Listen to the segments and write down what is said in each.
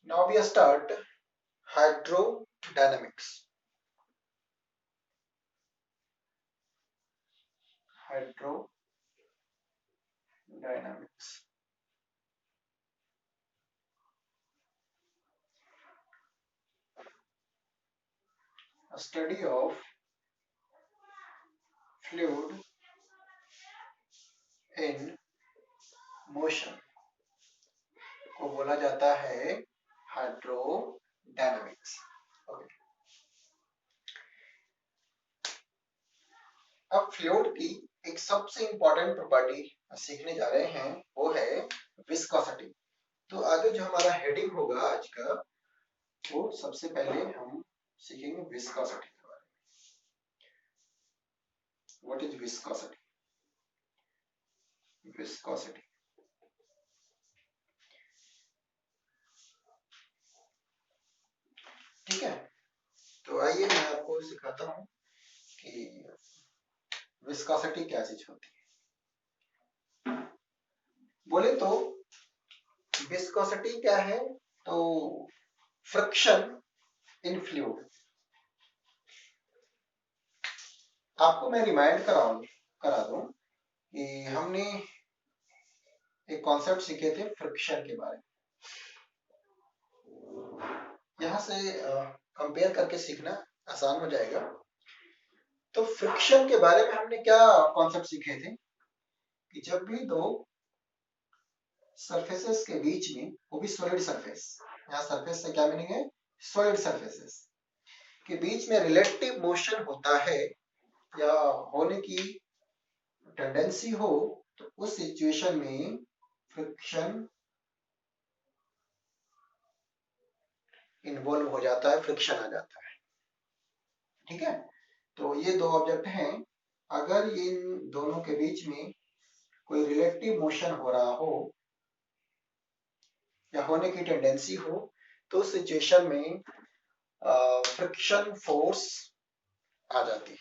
Now we start hydrodynamics. Hydrodynamics. A study of fluid in motion को बोला जाता है हाइड्रोडायनामिक्स। ओके, अब फ्लूइड की एक सबसे इंपॉर्टेंट प्रॉपर्टी सीखने जा रहे हैं, वो है विस्कोसिटी। तो आगे जो हमारा हेडिंग होगा आज का, वो सबसे पहले हम सीखेंगे विस्कोसिटी के बारे में। What is viscosity? विस्कोसिटी ठीक है, तो आइए मैं आपको सिखाता हूँ कि विस्कोसिटी क्या चीज होती है। बोले तो विस्कोसिटी क्या है? तो फ्रिक्शन इन फ्लूइड। आपको मैं रिमाइंड करा दूं कि हमने एक कॉन्सेप्ट सीखे थे फ्रिक्शन के बारे में। यहाँ से कंपेयर करके सीखना आसान हो जाएगा। तो फ्रिक्शन के बारे में हमने क्या कॉन्सेप्ट सीखे थे कि जब भी दो सरफेसेस के बीच में, वो भी सॉलिड सरफेस, यहाँ सरफेस से क्या मीनिंग है? सॉलिड सरफेसेस के बीच में रिलेटिव मोशन होता है या होने की टेंडेंसी हो, तो उस सिचुएशन में फ्रिक्शन इन्वॉल्व हो जाता है, फ्रिक्शन आ जाता है। ठीक है, तो ये दो ऑब्जेक्ट हैं, अगर इन दोनों के बीच में कोई रिलेटिव मोशन हो रहा हो या होने की टेंडेंसी हो, तो उस सिचुएशन में फ्रिक्शन फोर्स आ जाती है।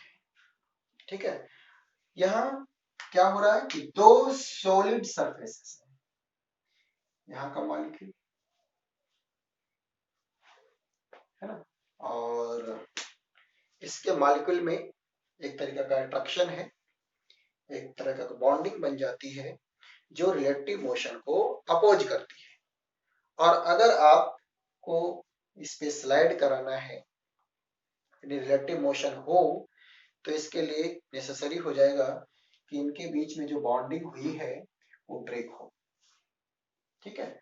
ठीक है, यहाँ क्या हो रहा है कि दो सॉलिड सरफेसेस है, यहाँ का मॉलिक्यूल है ना, और इसके मॉलिक्यूल में एक तरीका का अट्रैक्शन है, एक तरह का बॉन्डिंग बन जाती है जो रिलेटिव मोशन को अपोज करती है। और अगर आपको इस पे स्लाइड कराना है, रिलेटिव मोशन हो, तो इसके लिए नेसेसरी हो जाएगा कि इनके बीच में जो बॉन्डिंग हुई है वो ब्रेक हो। ठीक है,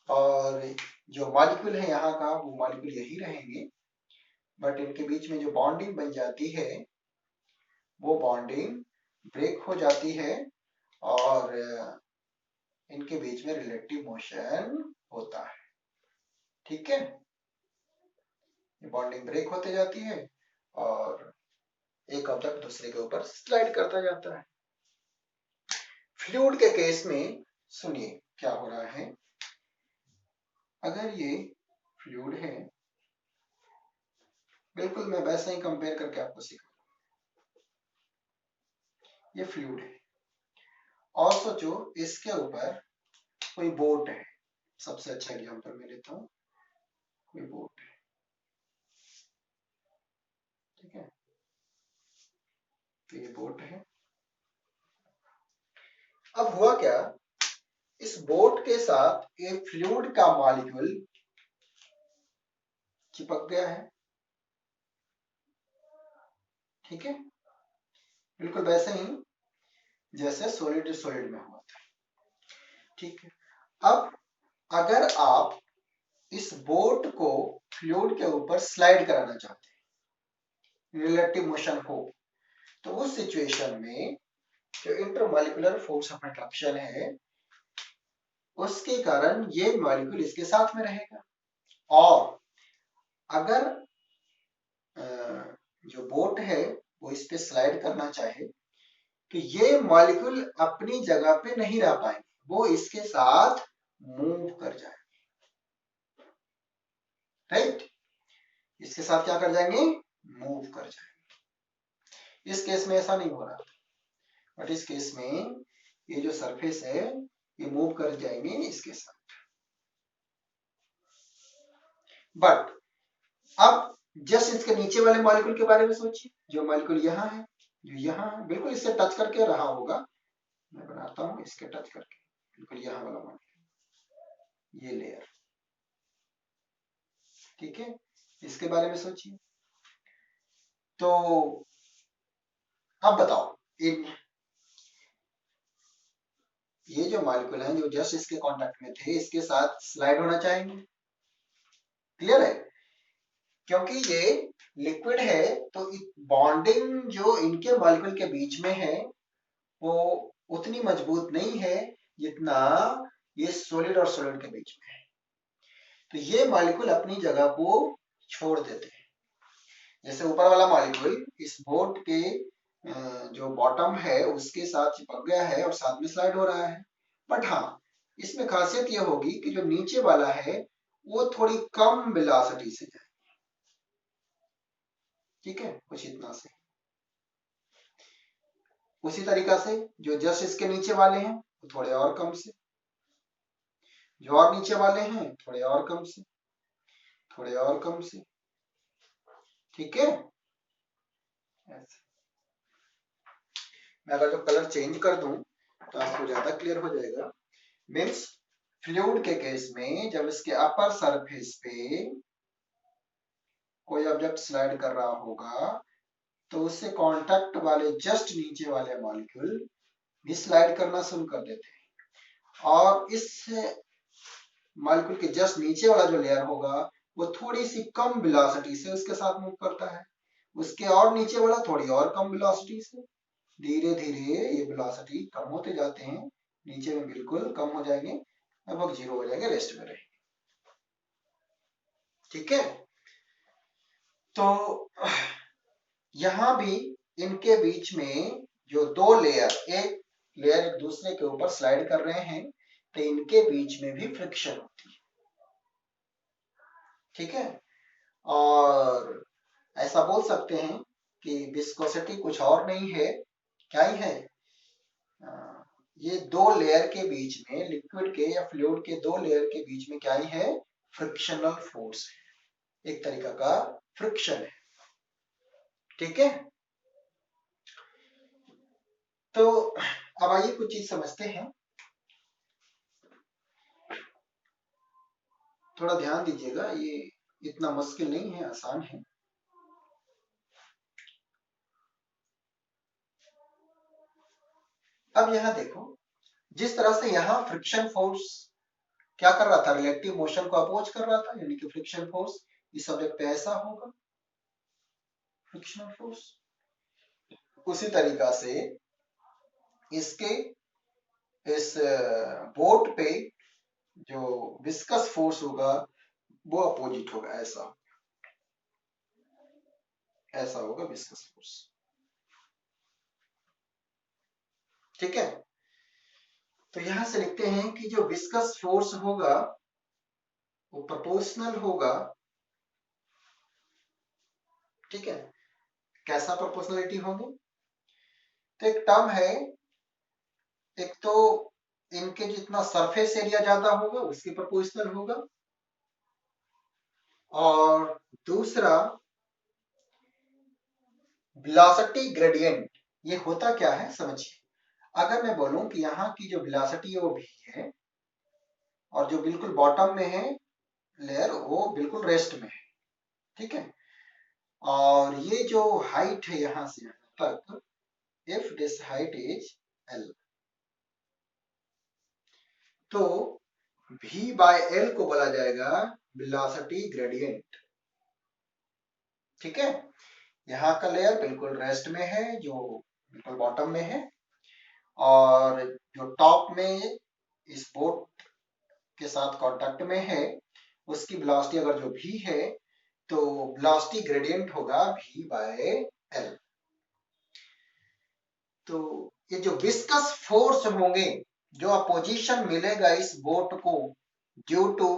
और जो मॉलिक्यूल है यहाँ का, वो मॉलिक्यूल यही रहेंगे, बट इनके बीच में जो बॉन्डिंग बन जाती है, वो बॉन्डिंग ब्रेक हो जाती है और इनके बीच में रिलेटिव मोशन होता है। ठीक है, बॉन्डिंग ब्रेक होते जाती है और एक ऑब्जेक्ट दूसरे के ऊपर स्लाइड करता जाता है। फ्लूइड के केस में सुनिए क्या हो रहा है। अगर ये फ्लूइड है, बिल्कुल मैं वैसे ही कंपेयर करके आपको सिखा, ये फ्लूइड है और सोचो इसके ऊपर कोई बोट है। सबसे अच्छा एग्जांपल मैं लेता हूँ, कोई बोट है। ठीक है, तो ये बोट है। अब हुआ क्या, इस बोट के साथ एक फ्लूइड का मॉलिक्यूल चिपक गया है। ठीक है, बिल्कुल वैसे ही जैसे सॉलिड सॉलिड में हुआ था। ठीक है, अब अगर आप इस बोट को फ्लूइड के ऊपर स्लाइड कराना चाहते हैं, रिलेटिव मोशन हो, तो उस सिचुएशन में जो इंटरमॉलिक्यूलर फोर्स ऑफ अट्रैक्शन है, उसके कारण ये मॉलिक्यूल इसके साथ में रहेगा। और अगर जो बोट है वो इस पे स्लाइड करना चाहे, तो ये मॉलिक्यूल अपनी जगह पे नहीं रह पाएंगे, वो इसके साथ मूव कर जाएंगे। राइट, इसके साथ क्या कर जाएंगे? मूव कर जाएंगे। इस केस में ऐसा नहीं हो रहा, बट इस केस में ये जो सरफेस है, ये मूव कर जाएंगे इसके साथ। बट अब जस्ट इसके नीचे वाले मॉलिक्यूल के बारे में सोचिए, जो मॉलिक्यूल यहाँ है, जो यहाँ है, बिल्कुल इससे टच करके रहा होगा, मैं बनाता हूँ इसके टच करके, बिल्कुल यहाँ वाला मॉलिक्यूल, ये लेयर, ठीक है, इसके बारे में सोचिए। तो अब बताओ, इन ये जो मॉलिक्यूल हैं जो जस्ट इसके कांटेक्ट में थे, इसके साथ स्लाइड होना चाहेंगे, क्लियर है, क्योंकि ये लिक्विड है तो बॉन्डिंग जो इनके मॉलिक्यूल के बीच में है वो उतनी मजबूत नहीं है जितना ये सॉलिड और सॉलिड के बीच में है। तो ये मॉलिक्यूल अपनी जगह को छोड़ देते हैं, जैसे ऊपर वाला मॉलिक्यूल इस बोट के जो बॉटम है उसके साथ चिपक गया है और साथ में स्लाइड हो रहा है। बट हाँ, इसमें खासियत यह होगी कि जो नीचे वाला है वो थोड़ी कम वेलोसिटी से जाए, ठीक है, कुछ इतना से। उसी तरीका से जो जस्ट इसके नीचे वाले हैं वो थोड़े और कम से, जो और नीचे वाले हैं थोड़े और कम से, थोड़े और कम से, ठीक है। ऐसे मैं अगर जो कलर चेंज कर दूं तो आपको ज्यादा क्लियर हो जाएगा। मीन्स फ्लूइड के केस में जब इसके अपर सरफेस पे कोई ऑब्जेक्ट स्लाइड कर रहा होगा तो उससे कांटेक्ट वाले जस्ट नीचे वाले मॉलिक्यूल भी स्लाइड करना शुरू कर देते हैं, और इस मॉलिक्यूल के जस्ट नीचे वाला जो लेयर होगा वो थोड़ी सी कम वेलोसिटी से उसके साथ मूव करता है, उसके और नीचे वाला थोड़ी और कम वेलोसिटी से, धीरे धीरे ये वेलोसिटी कम होते जाते हैं, नीचे में बिल्कुल कम हो जाएंगे, लगभग जीरो हो जाएंगे, रेस्ट में रहेंगे, ठीक है। तो यहां भी इनके बीच में जो दो लेयर, एक लेयर एक दूसरे के ऊपर स्लाइड कर रहे हैं, तो इनके बीच में भी फ्रिक्शन होती है, ठीक है। और ऐसा बोल सकते हैं कि विस्कोसिटी कुछ और नहीं है, क्या ही है, ये दो लेयर के बीच में, लिक्विड के या फ्लूइड के दो लेयर के बीच में क्या ही है, फ्रिक्शनल फोर्स है, एक तरीका का फ्रिक्शन है, ठीक है। तो अब आइए कुछ चीज समझते हैं, थोड़ा ध्यान दीजिएगा, ये इतना मुश्किल नहीं है, आसान है। अब यहां देखो, जिस तरह से यहां फ्रिक्शन फोर्स क्या कर रहा था, रिलेटिव मोशन को अपोज कर रहा था, यानी कि फ्रिक्शन फोर्स इस सब्जेक्ट पे ऐसा होगा, फ्रिक्शनल फोर्स, उसी तरीका से इसके इस बोट पे जो विस्कस फोर्स होगा वो अपोजिट होगा, ऐसा ऐसा होगा विस्कस फोर्स, ठीक है। तो यहां से लिखते हैं कि जो विस्कस फोर्स होगा वो प्रोपोर्शनल होगा, ठीक है। कैसा प्रोपोर्शनलिटी होगी, तो एक टर्म है, एक तो इनके जितना सरफेस एरिया ज्यादा होगा उसकी प्रोपोर्शनल होगा, और दूसरा वेलोसिटी ग्रेडियंट। ये होता क्या है समझिए, अगर मैं बोलूं कि यहाँ की जो वेलोसिटी है वो भी है, और जो बिल्कुल बॉटम में है लेयर वो बिल्कुल रेस्ट में है, ठीक है, और ये जो हाइट है यहाँ से यहाँ तक, if this height is L, तो v बाय एल को बोला जाएगा वेलोसिटी ग्रेडियंट, ठीक है। यहाँ का लेयर बिल्कुल रेस्ट में है, जो बिल्कुल बॉटम में है, और जो टॉप में इस बोट के साथ कांटेक्ट में है उसकी वेलोसिटी अगर जो v है तो वेलोसिटी ग्रेडियंट होगा v बाय एल। तो ये जो विस्कस फोर्स होंगे, जो अपोजिशन मिलेगा इस बोट को ड्यू टू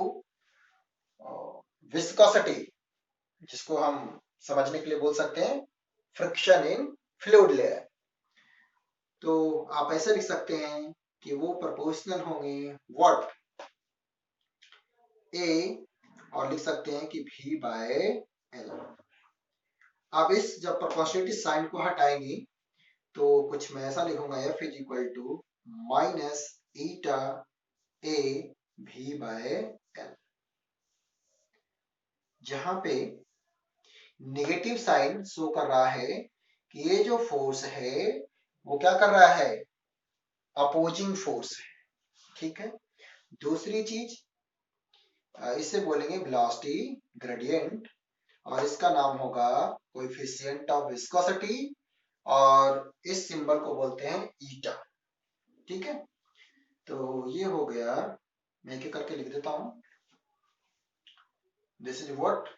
विस्कोसिटी, जिसको हम समझने के लिए बोल सकते हैं फ्रिक्शन इन फ्लूइड लेयर, तो आप ऐसे लिख सकते हैं कि वो प्रोपोर्शनल होंगे व्हाट, ए और लिख सकते हैं कि V बाय एल। अब इस जब प्रोपोर्शनलिटी साइन को हटाएंगे तो कुछ मैं ऐसा लिखूंगा, F is equal to minus eta A V by L, जहां पे नेगेटिव साइन शो कर रहा है कि ये जो फोर्स है वो क्या कर रहा है, अपोजिंग फोर्स है। ठीक है, दूसरी चीज इसे बोलेंगे वेलोसिटी ग्रेडियंट, और इसका नाम होगा कोएफिशिएंट ऑफ विस्कोसिटी, और इस सिंबल को बोलते हैं ईटा। ठीक है, तो ये हो गया, मैं एक करके लिख देता हूं। दिस इज व्हाट,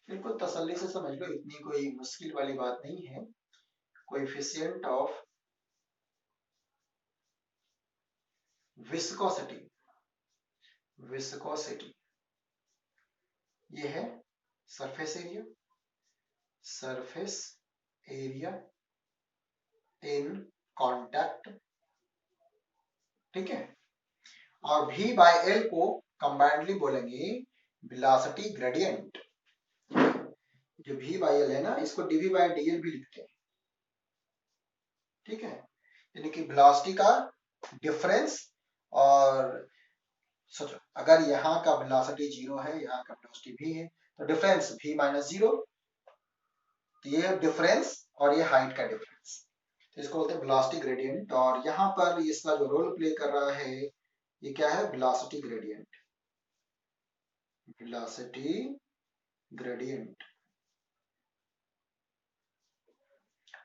बिल्कुल तसल्ली से समझ लो, इतनी कोई मुश्किल वाली बात नहीं है। कोएफिशिएंट ऑफ विस्कोसिटी, विस्कोसिटी ये है surface area, surface area in contact. ठीक है, और V बाय एल को कंबाइंडली बोलेंगे वेलोसिटी ग्रेडियंट। जो V बाय एल है ना, इसको dV बाय dl भी लिखते हैं। ठीक है, यानी कि वेलोसिटी का डिफरेंस, और सोचो अगर यहाँ का वेलोसिटी 0 है, यहाँ का वेलोसिटी भी है, तो डिफरेंस V माइनस 0, तो ये डिफरेंस और ये हाइट का डिफरेंस, तो इसको बोलते हैं वेलोसिटी ग्रेडियंट। और यहाँ पर इसका जो रोल प्ले कर रहा है ये क्या है, वेलोसिटी ग्रेडियंट, वेलोसिटी ग्रेडियंट।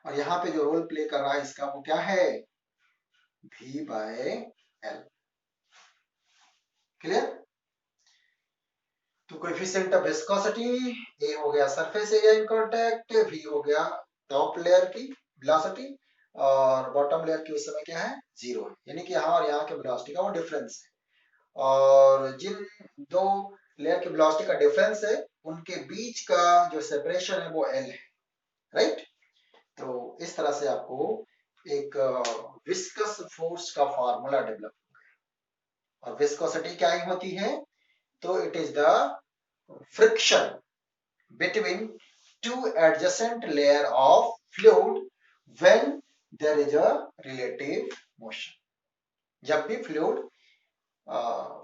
और यहाँ पे जो रोल प्ले कर रहा है इसका वो क्या है, V बाय एल। क्लियर? तो कोएफिशिएंट ऑफ विस्कोसिटी, ए हो गया surface area in contact, V हो गया टॉप लेयर की वेलोसिटी, और बॉटम लेयर की उस समय क्या है, 0 है, यानी कि यहाँ और यहाँ के वेलोसिटी का वो डिफरेंस है। और जिन दो लेयर की वेलोसिटी का डिफरेंस है उनके बीच का जो सेपरेशन है वो L है। राइट, तो इस तरह से आपको एक विस्कस फोर्स का फॉर्मूला डेवलप, और विस्कोसिटी क्या ही होती है, तो it is the friction between two adjacent layer of fluid when there is a relative motion. जब भी फ्लूइड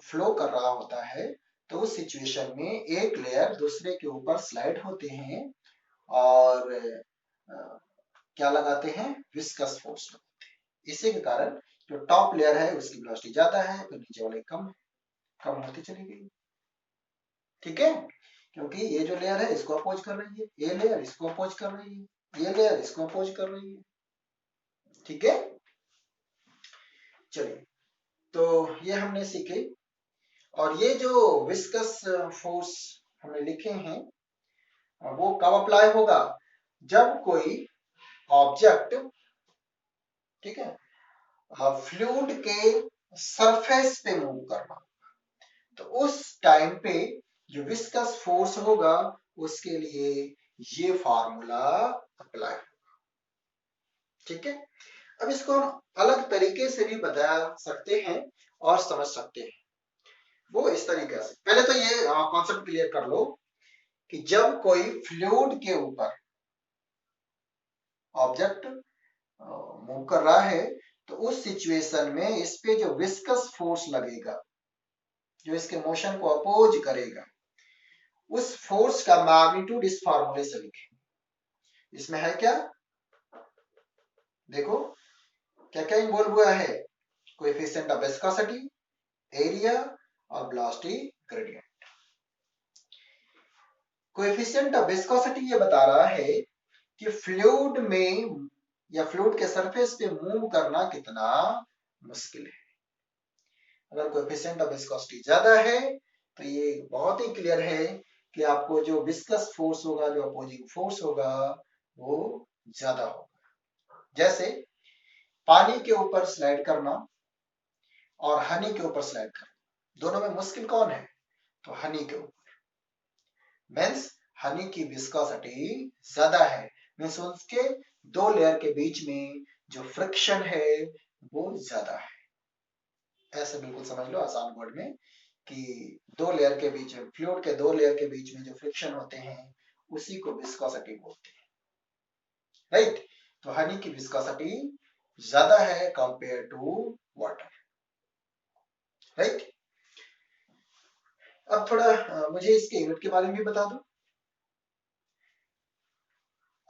फ्लो कर रहा होता है तो उस सिचुएशन में एक लेयर दूसरे के ऊपर स्लाइड होते हैं, और क्या लगाते हैं, विस्कस फोर्स लगाते हैं। इसी के कारण जो टॉप लेयर है उसकी वेलोसिटी ज्यादा है, तो नीचे वाले कम कम होती चली गई। ठीक है, क्योंकि ये जो लेयर है इसको अपोज कर रही है, ये लेयर इसको अपोज कर रही है, ये लेयर इसको अपोज कर रही है। ठीक है, चलिए, तो ये हमने सीखे। और ये जो विस्कस फोर्स हमने लिखे हैं वो कब अप्लाई होगा, जब कोई ऑब्जेक्ट, ठीक है, फ्लूइड के सरफेस पे मूव करना, तो उस टाइम पे जो विस्कस फोर्स होगा उसके लिए ये फार्मूला अप्लाई होगा। ठीक है, अब इसको हम अलग तरीके से भी बता सकते हैं और समझ सकते हैं। वो इस तरीके से, पहले तो ये कॉन्सेप्ट क्लियर कर लो कि जब कोई फ्लूइड के ऊपर ऑब्जेक्ट मूव कर रहा है तो उस सिचुएशन में इस पे जो विस्कस फोर्स लगेगा, जो इसके मोशन को अपोज करेगा, उस फोर्स का मैग्नीट्यूड इस फार्मूले से लिखें। इसमें है क्या, देखो क्या क्या इन्वॉल्व हुआ है, कोएफिशिएंट ऑफ विस्कोसिटी, एरिया और velocity gradient. Coefficient of viscosity ये बता रहा है कि फ्लूइड में या फ्लूइड के सरफेस पे मूव करना कितना मुश्किल है। अगर कोएफिशिएंट ऑफ विस्कोसिटी ज्यादा है तो ये बहुत ही क्लियर है कि आपको जो विस्कस फोर्स होगा, जो अपोजिंग फोर्स होगा, वो ज्यादा होगा। जैसे पानी के ऊपर स्लाइड करना और हनी के ऊपर स्लाइड करना, दोनों में मुश्किल कौन है, तो हनी के ऊपर। मीन्स हनी की विस्कोसिटी ज्यादा है, मीन्स उसके दो लेयर के बीच में जो फ्रिक्शन है वो ज्यादा है। ऐसे बिल्कुल समझ लो आसान वर्ड में कि दो लेयर के बीच में, फ्लूइड के दो लेयर के बीच में जो फ्रिक्शन होते हैं उसी को विस्कोसिटी बोलते हैं, राइट। तो हनी की विस्कोसिटी ज्यादा है कंपेयर टू वाटर, राइट। अब थोड़ा मुझे इसके यूनिट के बारे में भी बता दो,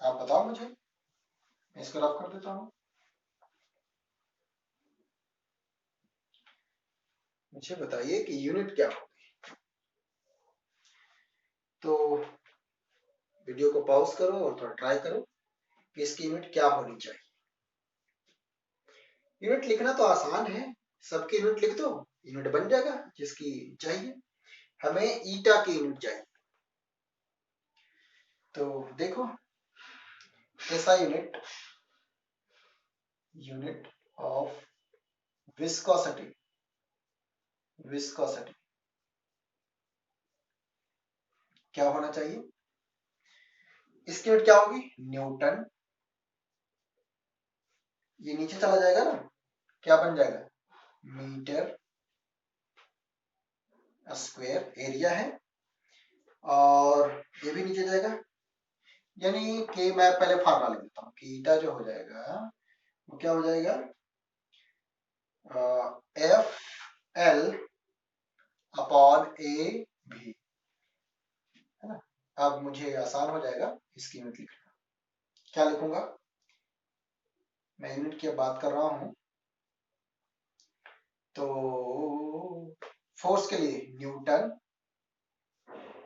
आप बताओ मुझे, मैं इसको रफ कर देता हूँ। मुझे बताइए कि यूनिट क्या होगी। तो वीडियो को पॉज करो और थोड़ा ट्राई करो कि इसकी यूनिट क्या होनी चाहिए। यूनिट लिखना तो आसान है, सबकी यूनिट लिख दो, यूनिट बन जाएगा जिसकी चाहिए। हमें ईटा की यूनिट चाहिए, तो देखो ऐसा unit, unit of viscosity, viscosity क्या होना चाहिए, इसकी यूनिट क्या होगी, न्यूटन। ये नीचे चला जाएगा ना, क्या बन जाएगा, मीटर स्क्वायर एरिया है, और ये भी नीचे जाएगा, यानी कि मैं पहले फार्मूला लिख देता हूँ कि ईटा जो हो जाएगा वो क्या हो जाएगा, एफ एल अपॉन ए भी, है ना। अब मुझे आसान हो जाएगा इसकी यूनिट लिखना, क्या लिखूंगा, मैं यूनिट की बात कर रहा हूं, तो फोर्स के लिए न्यूटन,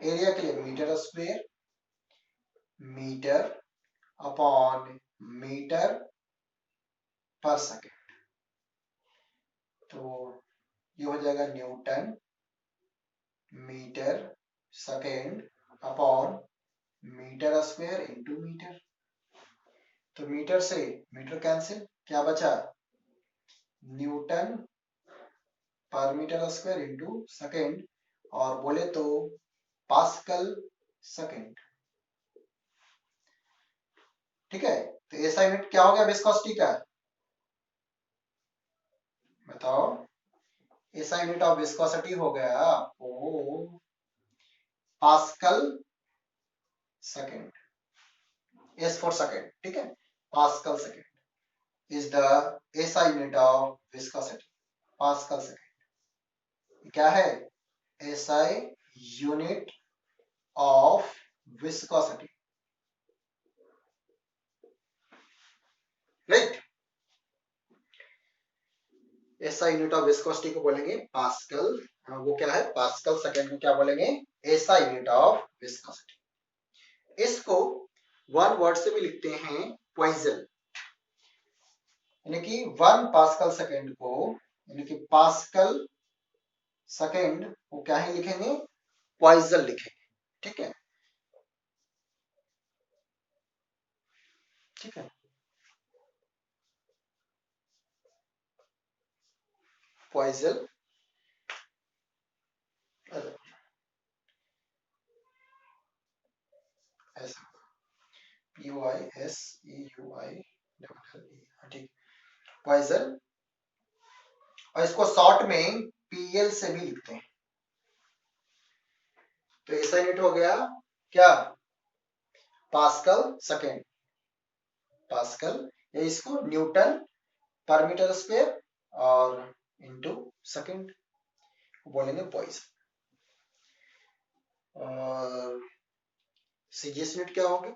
एरिया के लिए metre square, metre upon metre पर सेकेंड, तो ये हो जाएगा newton metre second upon metre square into metre. तो मीटर से मीटर कैंसिल, क्या बचा, न्यूटन पर मीटर स्क्वायर इंटू सेकेंड, और बोले तो पास्कल सेकेंड, ठीक है। तो ऐसा यूनिट क्या हो गया विस्कोसिटी का, बताओ, ऐसा यूनिट ऑफ विस्कोसिटी हो गया आपको pascal second, S for second, ठीक है, पास्कल सेकेंड इज द ऐसा unit of viscosity, pascal second क्या है, SI unit of viscosity, right. SI unit of viscosity को बोलेंगे पास्कल, वो क्या है, पास्कल सेकेंड को क्या बोलेंगे, एसआई यूनिट ऑफ विस्कोसिटी। इसको वन वर्ड से भी लिखते हैं पॉइजन, यानी कि वन पास्कल सेकेंड को, यानी कि पास्कल सेकेंड को क्या ही लिखेंगे, पॉइजन लिखेंगे, ठीक है, ठीक है, पॉइजन, ऐसा POISEUI, ठीक, पॉइजन, और इसको शॉर्ट में PL से भी लिखते हैं। तो ऐसा यूनिट हो गया क्या, पास्कल सेकेंड, पास्कल, या इसको न्यूटन पर मीटर स्क्वायर और इनटू सेकेंड बोलेंगे पॉइजन। और सीजीएस यूनिट क्या होगी,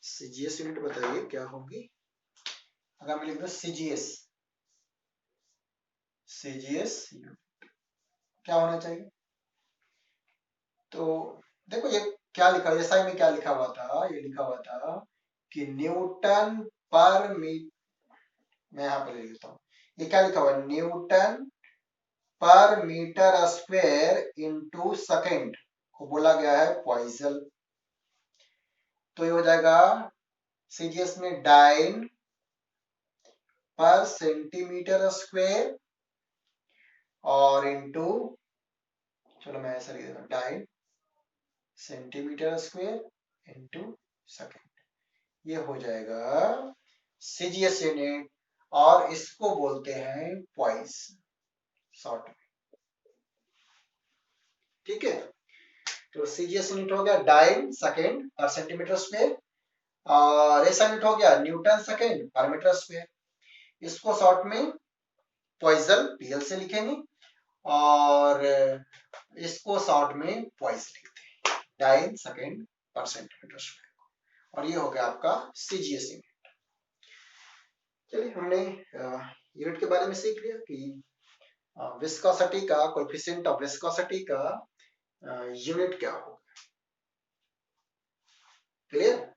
सीजीएस यूनिट बताइए क्या होगी, अगर मैं लिख दूं सीजीएस, सीजीएस क्या होना चाहिए, तो देखो ये क्या लिखा, एसआई में क्या लिखा हुआ था, ये लिखा हुआ था कि न्यूटन पर मीटर, मैं यहाँ पे ले लेता हूँ, ये क्या लिखा हुआ है, न्यूटन पर मीटर स्क्वायर इंटू सेकेंड को बोला गया है पॉइजन। तो ये हो जाएगा सीजीएस में डाइन पर सेंटीमीटर स्क्वायर और इंटू, चलो मैं ऐसा लिख देता हूँ, dyne centimetre square into second, ये हो जाएगा सीजीएस यूनिट, और इसको बोलते हैं पॉइस, शॉर्ट में। ठीक है, तो सीजीएस यूनिट हो गया डाइन सेकेंड पर सेंटीमीटर स्क्वायर, और ऐसा यूनिट हो गया न्यूटन सेकेंड पर मीटर स्क्वायर। इसको शॉर्ट में पॉइजन पीएल से लिखेंगे, और इसको शॉर्ट में पॉइस लिखते हैं, डाइन सेकेंड पर सेंटीमीटर स्क्वायर। और ये हो गया आपका सीजीएस यूनिट। चलिए, हमने यूनिट के बारे में सीख लिया कि विस्कोसिटी का, कोएफिशिएंट ऑफ विस्कोसिटी का यूनिट क्या होगा। क्लियर?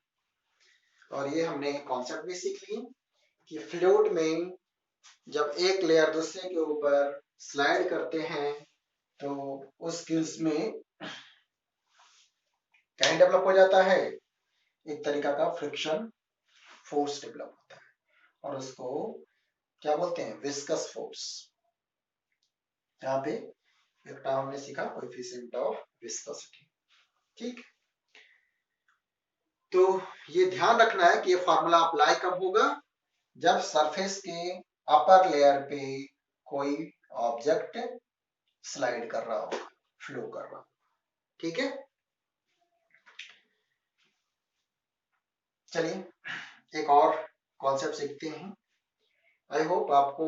और ये हमने कॉन्सेप्ट भी सीख लिए कि फ्लूइड में जब एक लेयर दूसरे के ऊपर स्लाइड करते हैं तो उस केस में क्या डेवलप हो जाता है, एक तरीका का फ्रिक्शन फोर्स डेवलप होता है, और उसको क्या बोलते हैं, विस्कस फोर्स। यहाँ पे एक टर्म हमने सीखा, कोएफिशिएंट ऑफ विस्कोसिटी। ठीक, तो ये ध्यान रखना है कि ये फॉर्मूला अप्लाई कब होगा, जब सरफेस के अपर लेयर पे कोई ऑब्जेक्ट स्लाइड कर रहा होगा, फ्लो कर रहा होगा। ठीक है, चलिए एक और कॉन्सेप्ट सीखते हैं। आई होप आपको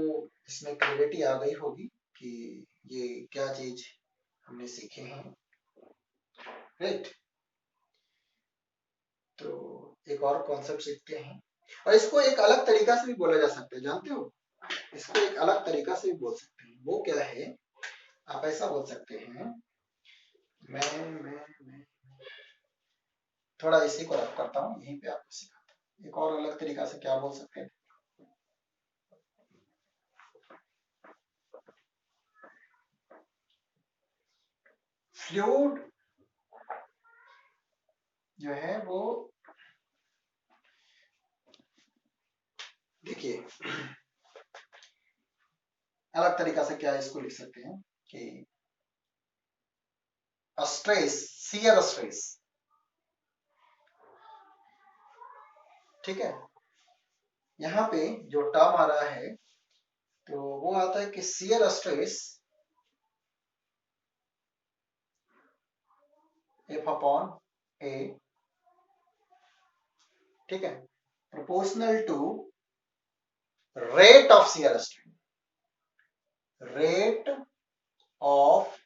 इसमें क्लैरिटी आ गई होगी कि ये क्या चीज हमने सीखे हैं। राइट, तो एक और कॉन्सेप्ट सीखते हैं, और इसको एक अलग तरीका से भी बोला जा सकता है, जानते हो, इसको एक अलग तरीका से भी बोल सकते हैं। वो क्या है, आप ऐसा बोल सकते हैं, मैं थोड़ा इसी को रख करता हूँ, यहीं पे आपको सिखाता हूँ। एक और अलग तरीका से क्या बोल सकते हैं, फ्लूइड जो है वो, देखिए अलग तरीका से क्या इसको लिख सकते हैं कि स्ट्रेस, शियर स्ट्रेस। ठीक है, यहाँ पे जो टर्म आ रहा है तो वो आता है कि shear stress F upon A, ठीक है, proportional to rate of shear strain, rate of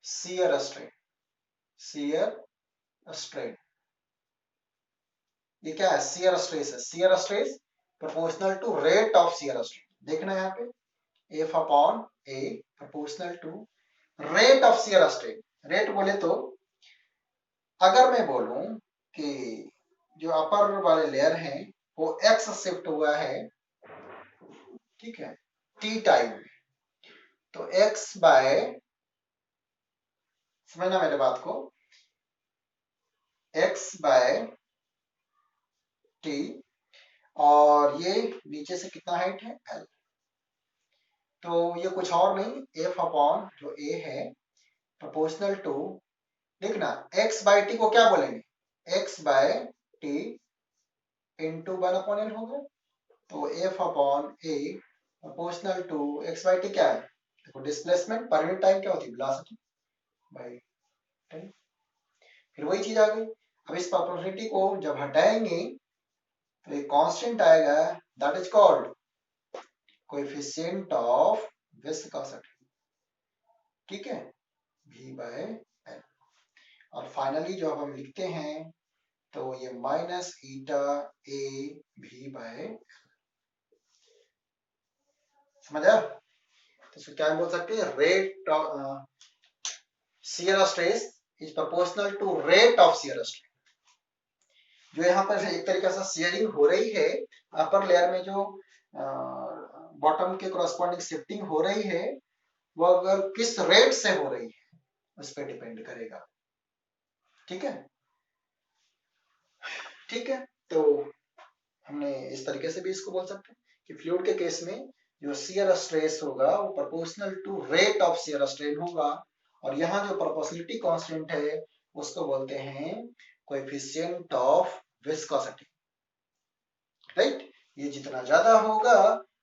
shear strain, shear strain. ये क्या है, शियर स्ट्रेस है, shear stress proportional to rate of shear strain. देखना यहाँ पे F upon A proportional to rate of shear strain. Rate बोले तो अगर मैं बोलूं कि जो अपर वाले लेयर हैं वो एक्स शिफ्ट हुआ है, ठीक है, टी टाइम में, तो एक्स बाय, समझना मेरे बात को, एक्स बाय टी, और ये नीचे से कितना हाइट है, एल। तो ये कुछ और नहीं, एफ अपॉन जो ए है प्रोपोर्शनल टू, देखना एक्स बाय टी को क्या बोलेंगे, X by T into 1 upon L होगा। तो F upon A proportional to X by T क्या है, देखो डिस्प्लेसमेंट पर यूनिट टाइम क्या होती है, वेलोसिटी बाय टाइम। फिर वही चीज आ गई। अब इस प्रॉपर्टी को जब हटाएंगे तो एक कांस्टेंट आएगा, that is called coefficient of viscosity. ठीक है, v बाय एल। और फाइनली जो अब हम लिखते हैं तो ये माइनस ईटा ए भी बाय, समझा? तो इसको क्या बोल सकते हैं, rate of shear stress is proportional to rate of shear stress. जो यहाँ पर एक तरीके से शेयरिंग हो रही है, अपर लेयर में जो बॉटम के कॉरस्पॉन्डिंग शिफ्टिंग हो रही है, वो अगर किस रेट से हो रही है उस पर डिपेंड करेगा। ठीक है, ठीक है, तो हमने इस तरीके से भी इसको बोल सकते हैं कि फ्लूइड के केस में जो शियर स्ट्रेस होगा वो proportional to rate of shear strain होगा, और यहाँ जो प्रोपोर्शनलिटी कांस्टेंट है उसको बोलते हैं कोएफिशिएंट ऑफ विस्कोसिटी। राइट, ये जितना ज्यादा होगा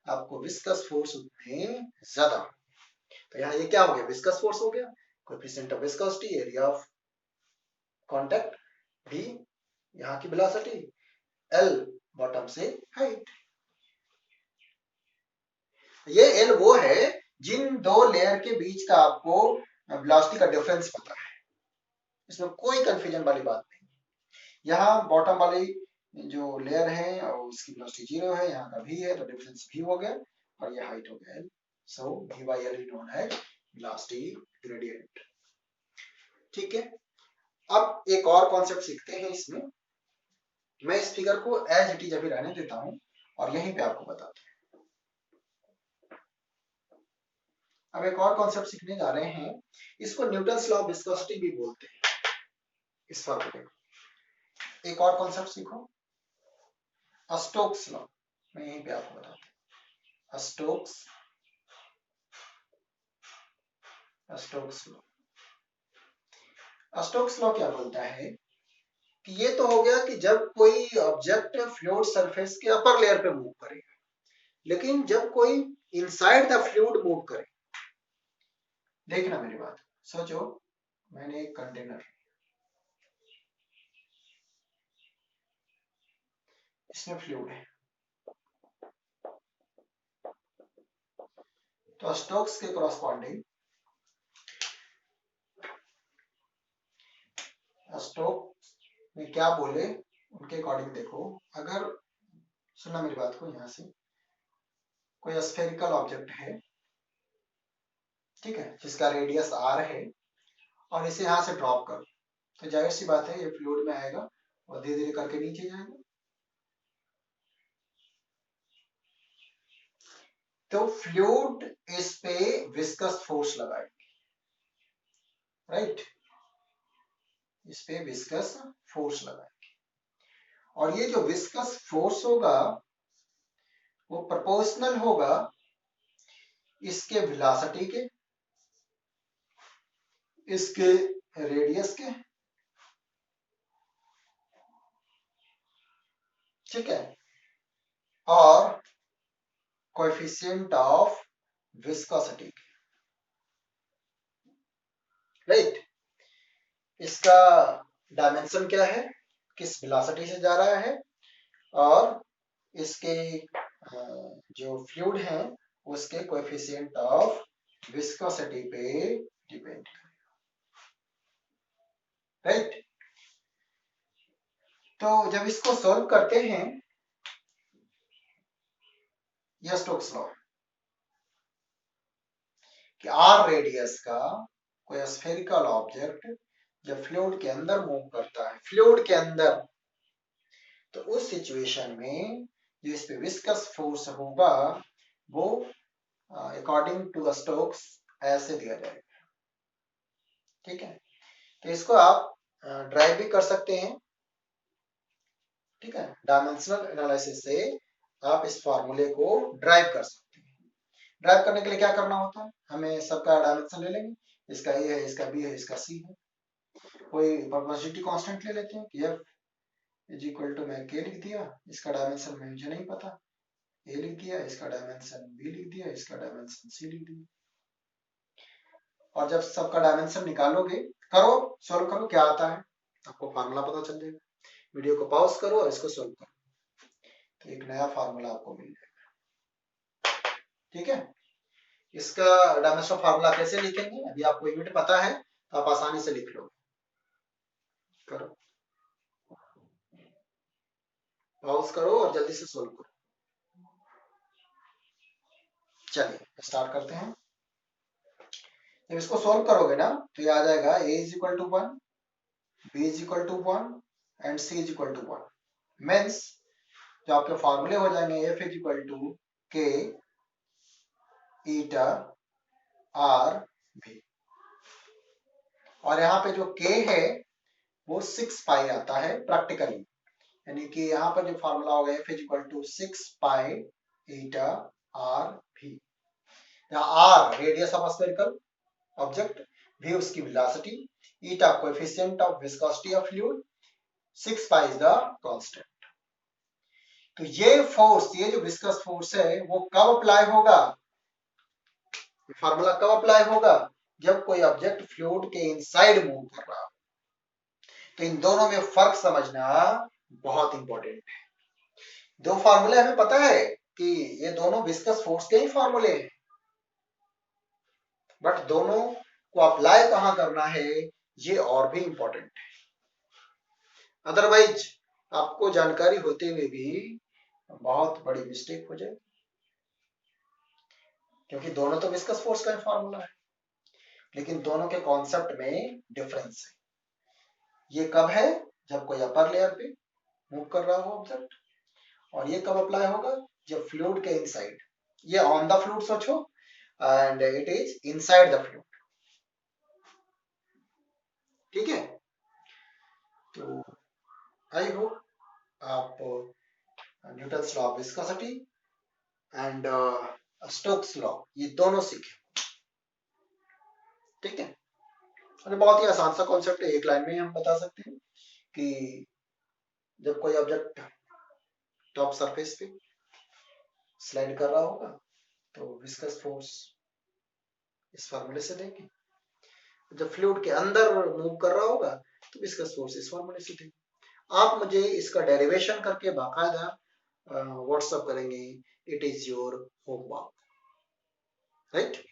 आपको विस्कस फोर्स उतने ज्यादा। तो यहाँ ये क्या हो गया, विस्कस फोर्स हो गया, coefficient of viscosity, area of contact, v यहाँ की वेलोसिटी, l बॉटम से हाइट। ये l वो है जिन दो लेयर के बीच का आपको वेलोसिटी का डिफरेंस पता है, इसमें कोई कंफ्यूजन वाली बात नहीं। यहाँ बॉटम वाली जो लेयर है और उसकी वेलोसिटी 0 है, यहाँ का v है तो डिफरेंस v हो गया और ये हाइट हो गया l। सो v by l is known as velocity gradient. ठीक है, अब एक और कॉन्सेप्ट सीखते हैं इसमें। मैं इस फिगर को एज इट इज अभी रहने देता हूं और यहीं पे आपको बताता हूं। अब एक और कॉन्सेप्ट सीखने जा रहे हैं, इसको न्यूटन्स लॉ ऑफ विस्कोसिटी भी बोलते हैं। इस फॉर्मूले को एक और कॉन्सेप्ट सीखो, स्टोक्स लॉ। मैं यहीं पे आपको बताता हूं, स्टोक्स लॉ। स्टोक्स लॉ क्या बोलता है कि ये तो हो गया कि जब कोई ऑब्जेक्ट फ्लूइड सरफेस के अपर लेयर पे मूव करेगा, लेकिन जब कोई इनसाइड द फ्लूइड मूव करे, देखना मेरी बात, सोचो मैंने एक कंटेनर, इसमें फ्लूइड है, तो स्टोक्स के कॉरस्पॉन्डिंग स्टोक्स में क्या बोले उनके अकॉर्डिंग देखो, अगर सुनना मेरी बात को, यहां से कोई स्फेरिकल ऑब्जेक्ट है, ठीक है, जिसका रेडियस r है और इसे यहां से ड्रॉप करो, तो जाहिर सी बात है ये फ्लूइड में आएगा और धीरे धीरे करके नीचे जाएगा। तो फ्लूइड इस पे विस्कस फोर्स लगाएगी, राइट, इस पे विस्कस फोर्स लगाएगी और ये जो विस्कस फोर्स होगा वो प्रोपोर्शनल होगा इसके वेलोसिटी के, इसके रेडियस के, ठीक है, और कोएफिशिएंट ऑफ विस्कोसिटी के, राइट। इसका डायमेंशन क्या है, किस वेलोसिटी से जा रहा है, और इसके जो फ्लूइड है उसके कोएफिशिएंट ऑफ विस्कोसिटी पे डिपेंड करेगा, राइट। तो जब इसको सॉल्व करते हैं, यह स्टोक्स लॉ कि आर रेडियस का कोई स्फेरिकल ऑब्जेक्ट जब फ्लूइड के अंदर मूव करता है, फ्लूइड के अंदर, तो उस सिचुएशन में जो इस पे विस्कस फोर्स होगा वो अकॉर्डिंग टू द स्टोक्स ऐसे दिया जाएगा, ठीक है। तो इसको आप ड्राइव भी कर सकते हैं, ठीक है, डायमेंशनल एनालिसिस से आप इस फॉर्मूले को ड्राइव कर सकते हैं। ड्राइव करने के लिए क्या करना होता है, हमें सबका डायमेंशन ले लेंगे, इसका ए है, इसका बी है, इसका सी है, कोई परपेचुइटी कांस्टेंट ले लेते हैं कि एफ इज इक्वल टू, मैं के लिख दिया, इसका डायमेंशन मुझे नहीं पता, ए लिख दिया, इसका डायमेंशन बी लिख दिया, इसका डायमेंशन सी लिख दिया, और जब सबका डायमेंशन निकालोगे, करो सॉल्व करो, क्या आता है आपको फार्मूला पता चल जाएगा। वीडियो को पॉज करो और इसको सॉल्व करो, तो एक नया फार्मूला आपको मिल जाएगा, ठीक है। इसका डायमेंशन फार्मूला कैसे लिखेंगे, अभी आपको यूनिट पता है तो आप आसानी से लिख लो, करो पॉज करो और जल्दी से सॉल्व करो। चलिए स्टार्ट करते हैं। जब इसको सॉल्व करोगे ना तो ये आ जाएगा a is equal to 1, b is equal to 1 and c is equal to 1। Means जो आपके फॉर्मूले हो जाएंगे f is equal to k eta r v, और यहाँ पे जो k है वो 6 पाई आता है प्रैक्टिकली, यानी कि यहाँ पर जो फॉर्मूला होगा f is equal to 6 pi eta r v। यहाँ r radius of spherical object, v उसकी velocity, eta coefficient of viscosity of fluid, 6 pi is the constant. तो ये फोर्स, ये जो विस्कस फोर्स है वो कब अप्लाई होगा, फार्मूला कब अप्लाई होगा? जब कोई ऑब्जेक्ट फ्लूइड के इनसाइड मूव कर रहा हो। तो इन दोनों में फर्क समझना बहुत इंपॉर्टेंट है। दो फार्मूले हमें पता है कि ये दोनों विस्कस फोर्स के ही फार्मूले हैं, बट दोनों को अप्लाई कहां करना है ये और भी इंपॉर्टेंट है। अदरवाइज आपको जानकारी होते हुए भी बहुत बड़ी मिस्टेक हो जाए, क्योंकि दोनों तो विस्कस फोर्स का ही फार्मूला है, लेकिन दोनों के कॉन्सेप्ट में डिफरेंस है। ये कब है? जब कोई अपर लेयर पे मूव कर रहा हो ऑब्जेक्ट, और ये कब अप्लाई होगा? जब फ्लूइड के इनसाइड, ये ऑन द फ्लूइड सोचो and it is inside the fluid. ठीक है, तो आई होप आप Newton's law of viscosity and Stokes law ये दोनों सीखे। ठीक है, और बहुत ही आसान सा कॉन्सेप्ट है, एक लाइन में हम बता सकते हैं कि जब कोई ऑब्जेक्ट टॉप सरफेस पे स्लाइड कर रहा होगा तो विस्कस फोर्स इस फार्मूले से देंगे, जब फ्लूइड के अंदर मूव कर रहा होगा तो विस्कस फोर्स इस फार्मूले से देंगे। आप मुझे इसका डेरिवेशन करके बाकायदा व्हाट्सएप करेंगे, it is your homework, right?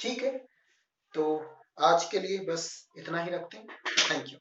ठीक है, तो आज के लिए बस इतना ही रखते हैं। Thank you.